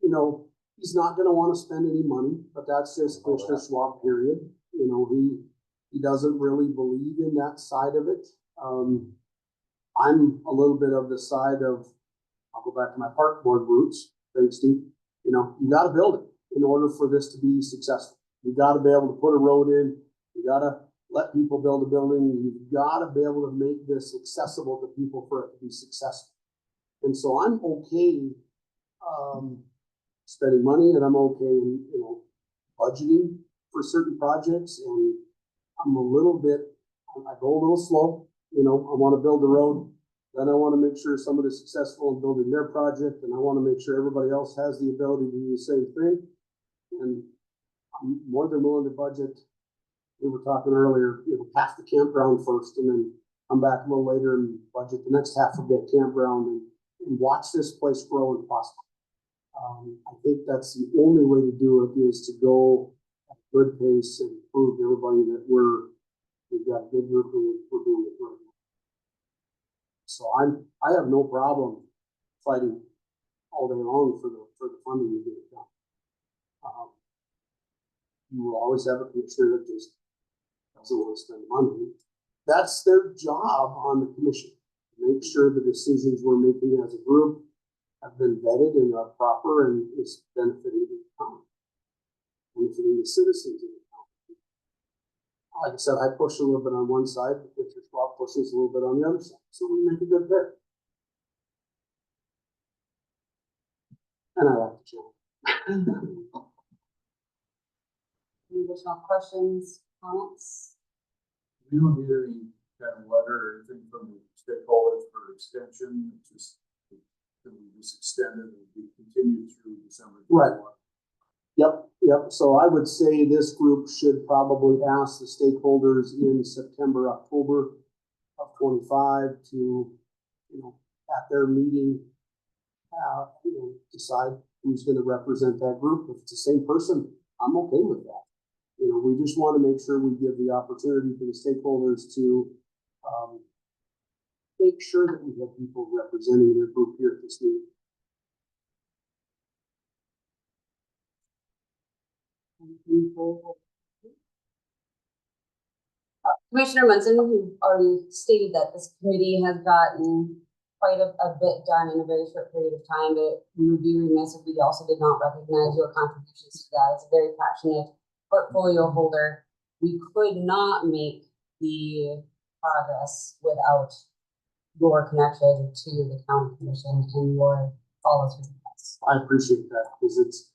You know, he's not gonna wanna spend any money, but that's just Mr. Schwab, period. You know, he doesn't really believe in that side of it. I'm a little bit of the side of, I'll go back to my park board roots. Thanks, Steve. You know, you gotta build it in order for this to be successful. You gotta be able to put a road in. You gotta let people build a building. You've gotta be able to make this accessible to people for it to be successful. And so I'm okay, spending money, and I'm okay, you know, budgeting for certain projects. And I'm a little bit, I go a little slow. You know, I want to build a road. Then I want to make sure somebody's successful in building their project, and I want to make sure everybody else has the ability to do the same thing. And I'm more than willing to budget. We were talking earlier, you know, half the campground first, and then come back a little later and budget the next half of the campground, and watch this place grow and prosper. I think that's the only way to do it, is to go at a good pace and prove to everybody that we've got a good group and we're doing it right now. So I have no problem fighting all day long for the funding to get it done. You will always have a commissioner that just doesn't want to spend money. That's their job on the commission. Make sure the decisions we're making as a group have been vetted and are proper and is benefiting the town, benefiting the citizens of the town. Like I said, I push a little bit on one side, but Mr. Schwab pushes a little bit on the other side. So we make a good pair. And I like the challenge. Any additional questions, comments? We don't need any kind of letter or anything from the stakeholders for extension. Just can we just extend it and be continued through December? Right. Yep. So I would say this group should probably ask the stakeholders in September, October of 25 to, you know, at their meeting, you know, decide who's going to represent that group. If it's the same person, I'm okay with that. You know, we just want to make sure we give the opportunity for the stakeholders to make sure that we have people representing their group here at this meeting. Commissioner Munson, who already stated that this committee has gotten quite a bit done in a very short period of time, but we would be remiss if we also did not recognize your contributions to that. As a very passionate portfolio holder, we could not make the progress without your connection to the county commission and your follow through. I appreciate that, because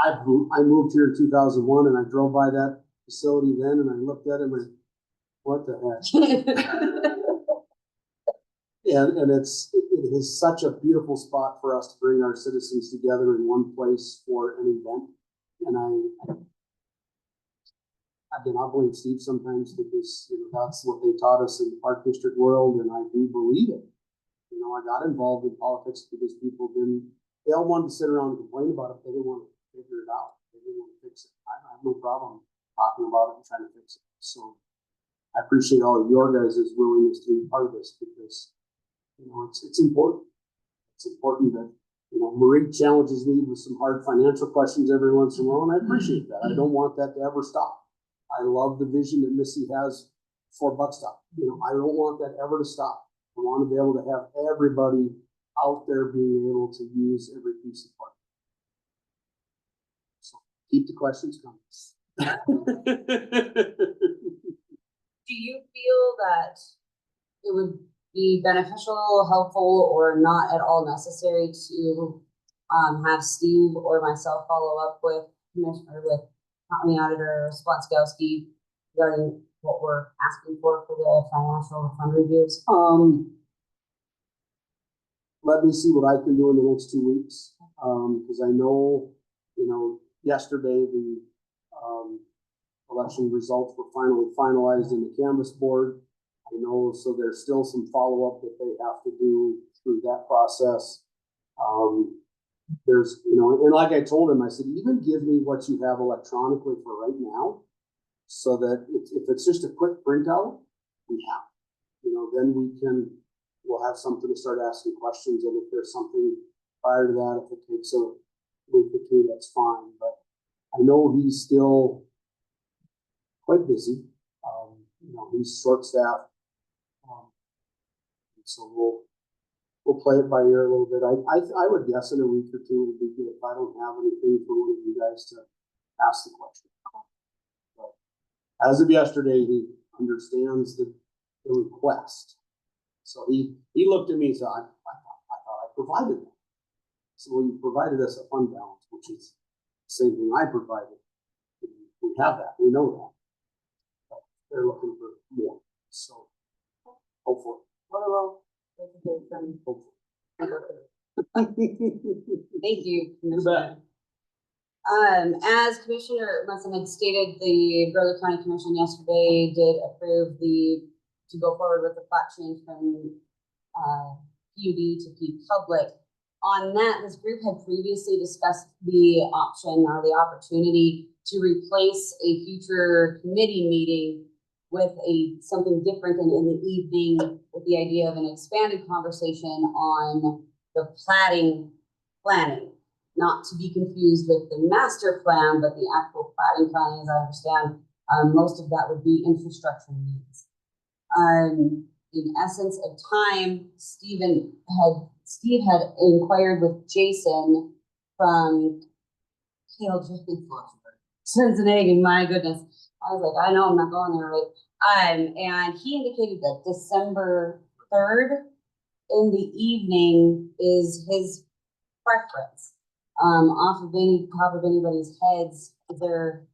I moved here in 2001, and I drove by that facility then, and I looked at it and went, what the heck? And it is such a beautiful spot for us to bring our citizens together in one place for an event. And I'll blame Steve sometimes, because, you know, that's what they taught us in the Park District world, and I do believe it. You know, I got involved in politics because they all wanted to sit around and complain about it. They didn't want to figure it out. They didn't want to fix it. I have no problem talking about it and trying to fix it. So I appreciate all of your guys' willingness to be part of this, because, you know, it's important. It's important that, you know, Marie challenges me with some hard financial questions every once in a while, and I appreciate that. I don't want that to ever stop. I love the vision that Missy has for Buckstop. You know, I don't want that ever to stop. I want to be able to have everybody out there being able to use every piece of part. So keep the questions coming. Do you feel that it would be beneficial, helpful, or not at all necessary to have Steve or myself follow up with Commissioner, with County Auditor Splotskowski regarding what we're asking for the financial fund reviews? Let me see what I can do in the next 2 weeks, because I know, you know, yesterday the election results were finally finalized in the canvas board. I know, so there's still some follow-up that they have to do through that process. There's, you know, and like I told him, I said, even give me what you have electronically for right now, so that if it's just a quick printout, we have, you know, then we'll have something to start asking questions. And if there's something prior to that, if it takes a week or two, that's fine, but I know he's still quite busy. He's short-staffed. So we'll play it by ear a little bit. I would guess in a week or two would be good if I don't have anything for one of you guys to ask the question. But as of yesterday, he understands the request. So he looked at me and said, I thought I provided that. So well, you provided us a fund balance, which is the same thing I provided. We have that, we know that. But they're looking for more, so hopefully. Hopefully. Thank you, You Commissioner. bet. As Commissioner Munson had stated, the Burley County Commission yesterday did approve to go forward with the plat change from PUD to P public. On that, this group had previously discussed the option or the opportunity to replace a future committee meeting with something different in the evening, with the idea of an expanded conversation on the planning, not to be confused with the master plan, but the actual planning, as I understand, most of that would be infrastructure needs. In essence of time, Steve had inquired with Jason from Cincinnati. My goodness, I was like, I know I'm not going there right. And he indicated that December 3rd in the evening is his preference. Off of top of anybody's heads, are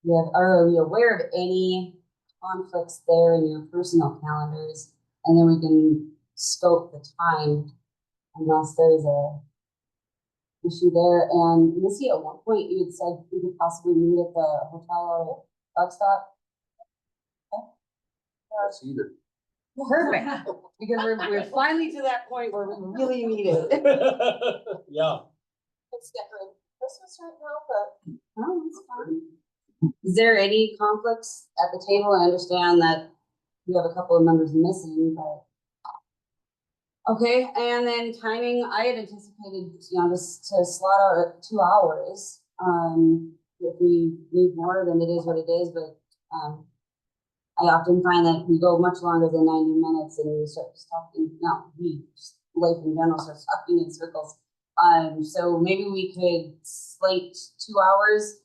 you aware of any conflicts there in your personal calendars? And then we can scope the time unless there's a issue there. And Missy, at one point you had said we could possibly meet at the hotel or bus stop. That's either. Perfect, because we're finally to that point where we really need it. Yeah. It's decorating Christmas right now, but Oh, that's fine. Is there any conflicts at the table? I understand that we have a couple of members missing, but. Okay, and then timing, I had anticipated, just to slot out at 2 hours. If we need more, then it is what it is, but, I often find that we go much longer than 90 minutes and we start just talking, just life in general starts talking in circles. So maybe we could slate 2 hours.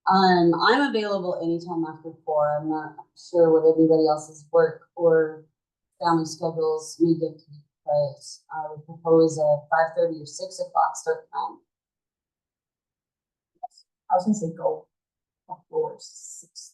I'm available anytime after 4. I'm not sure what everybody else's work or family schedules may dictate, but I would propose a 5:30 or 6 o'clock start time. I was gonna say go before 6.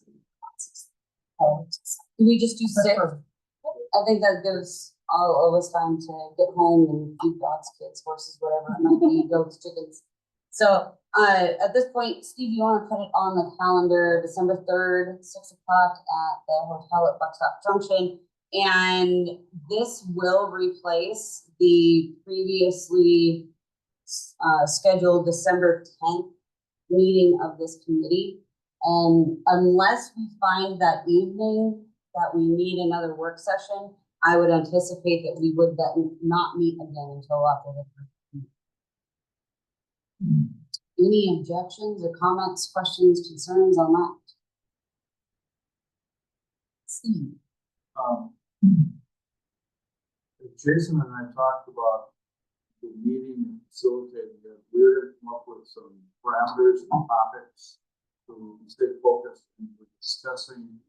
Do we just do 6? I think that gives all of us time to get home and feed dogs, kids, horses, whatever it might be, goats, chickens. So at this point, Steve, you want to put it on the calendar, December 3rd, 6 o'clock at the hotel at Buckstop Junction. And this will replace the previously scheduled December 10th meeting of this committee. And unless we find that evening that we need another work session, I would anticipate that we would not meet again until after the 3rd. Any objections or comments, questions, concerns on that? Steve. Jason and I talked about the meeting and facilitating it. We're going to come up with some parameters and topics to stay focused. And we're discussing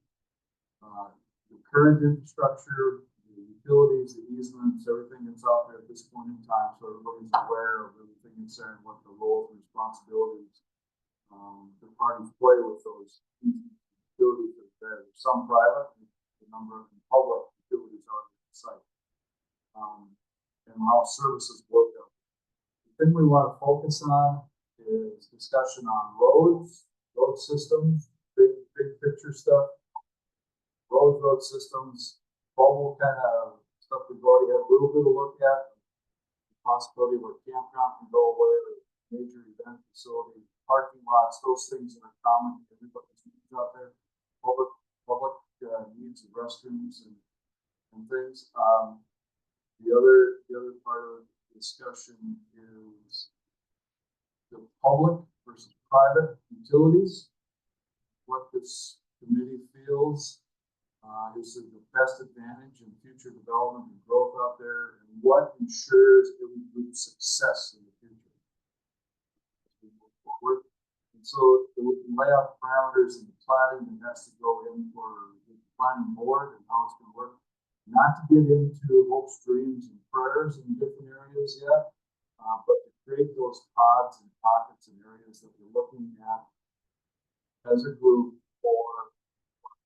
the current infrastructure, the utilities, the easements, everything that's out there at this point in time. So everybody's aware of everything that's there and what the roles and responsibilities the parties play with those utilities that are there. There's some private, the number of public utilities are on the site. And how services work out. The thing we want to focus on is discussion on roads, road systems, big picture stuff, road systems, bubble kind of stuff we've already had a little bit of look at. The possibility where campground can go away, major event facility, parking lots, those things that are common to everybody's needs out there. Public needs of restrooms and things. The other part of the discussion public versus private utilities. What this committee feels is the best advantage in future development and growth out there, and what ensures every group's success in the future as we move forward. And so we can lay out parameters in the planning that has to go in for the planning board and how it's going to work. Not to get into hopes, dreams, and prayers in different areas yet, but to create those pods and pockets and areas that we're looking at as a group for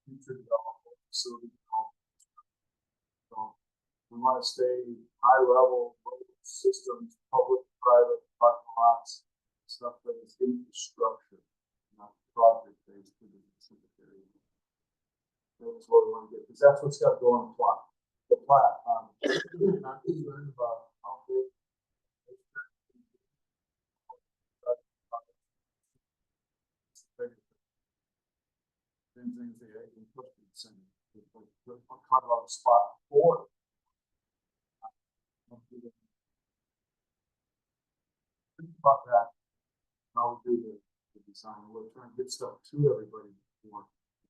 future development, facility development. So we want to stay high level, systems, public, private, parking lots, stuff that is infrastructure, not project based for the specific area. That's what we want to get, because that's what's got to go on the plot. The plot, not concerned about how big. Same thing as the egg and custard center. We'll talk about the spot for. Think about that. How we do the design. We'll try and get stuff to everybody before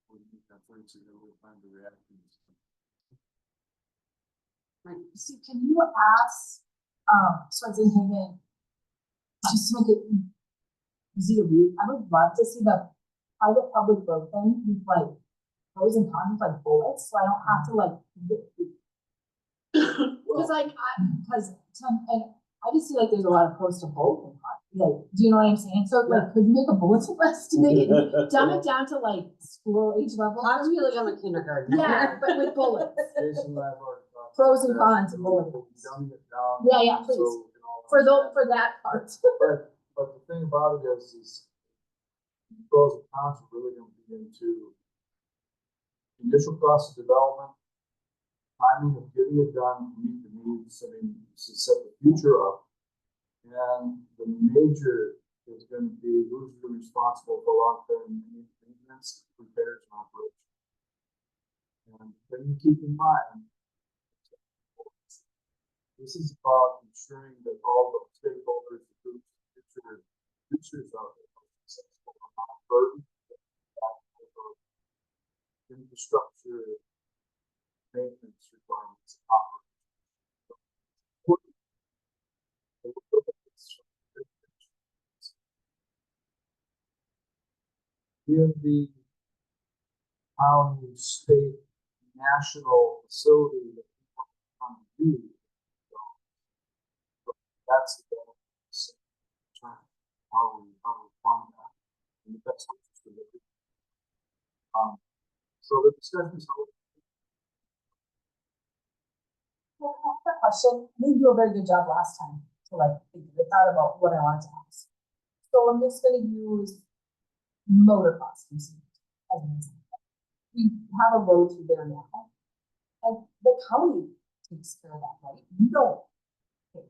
we meet that point, so that we'll find the reaction. So can you ask, Swenson Hagan, just to make it easy to read, I would love to see the private public road thing with like pros and cons, like bullets, so I don't have to like. Because like, and I just feel like there's a lot of pros to both and cons. Like, do you know what I'm saying? So like, could you make a bulletin list to make it, dumb it down to like school age level? Talk to me like I'm a kindergarten. Yeah, but with bullets. Jason and I have already talked Pros and about cons that. and bullets. Dumbing it down. Yeah, please. So we can all For understand. that part. But the thing about it is the pros and cons are really going to be into initial cost of development, timing of getting it done to meet the needs, I mean, to set the future up. And the major is going to be who's responsible for long-term maintenance, repairs, and operation. And then you keep in mind, this is about ensuring that all the stakeholders, the groups, future users out there are successful, not burdened with infrastructure, maintenance requirements, in the county, state, national facility that people come to do. So that's the benefit of how we fund that. And the best interest of it. So the discussion is over. Well, I have a question. You didn't do a very good job last time to like figure it out about what I wanted to ask. So I'm just gonna use motor costumes as an example. We have a road through there now. And the county takes care of that, right? You don't. pay.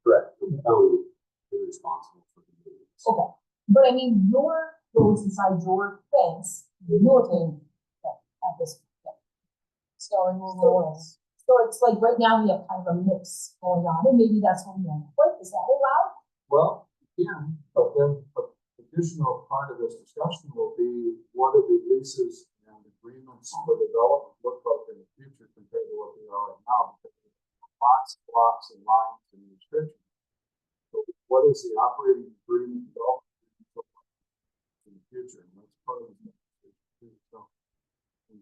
Correct. The county is responsible for the maintenance. Okay, but I mean, your roads inside your fence, you're paying at this point. So removal is. So it's like right now we have kind of a mix going on, and maybe that's what we end up with. Is that allowed? Well, yeah, but then the additional part of this discussion will be what are the leases and agreements for development look like in the future compared to what they are right now? Because lots, blocks, and lines and restrictions. So what is the operating agreement development look like in the future? And that's part of the negotiation too.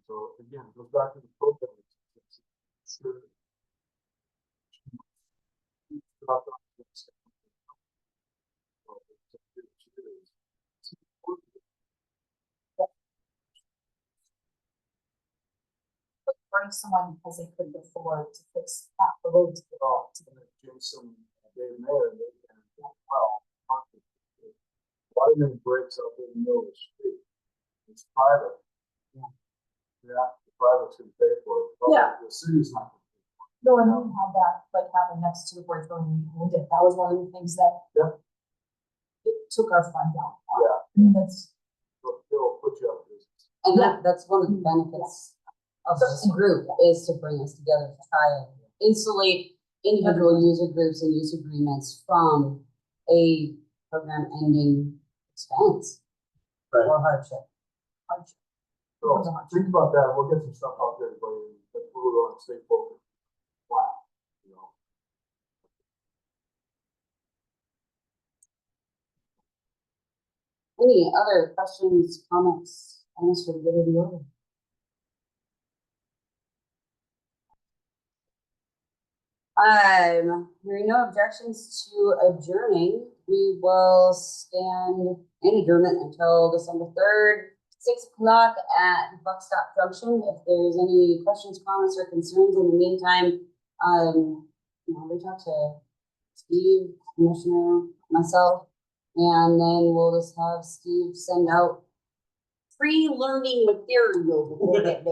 So again, it goes back to the program. Sure. Bring someone because they couldn't afford to fix half the road to get all to the. Jason, Dave Mayer, they can well. Why didn't breaks out in the middle of the street? It's private. Yeah, the private's gonna pay for it. Yeah. The city's not. No, and we had that like happen next to the board when we owned it. That was one of the things that. Yeah. It took our fund down. Yeah. I mean, that's. They'll put you up business. And that's one of the benefits of this group is to bring us together to try and insulate individual user groups and use agreements from a program ending expense Right. or hardship. So think about that, we'll get some stuff out there, but we're going to stay focused. Wow, you know. Any other questions, comments, comments for the good of the order? Hearing no objections to adjourning, we will stand in adjournment until December 3rd, 6 o'clock at Buckstop Junction. If there's any questions, comments, or concerns in the meantime, reach out to Steve, Commissioner, myself, and then we'll just have Steve send out free learning material before that day.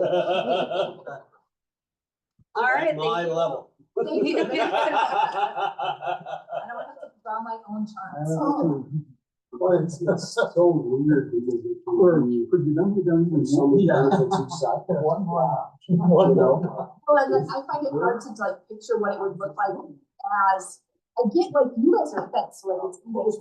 All right, thank My you. level. Thank you. I don't have to draw my own charts. Well, it's so weird because it could you not be done even so many benefits each side? One more. You know? Well, and then I find it hard to like picture what it would look like as, I get like you guys are fence, so like it's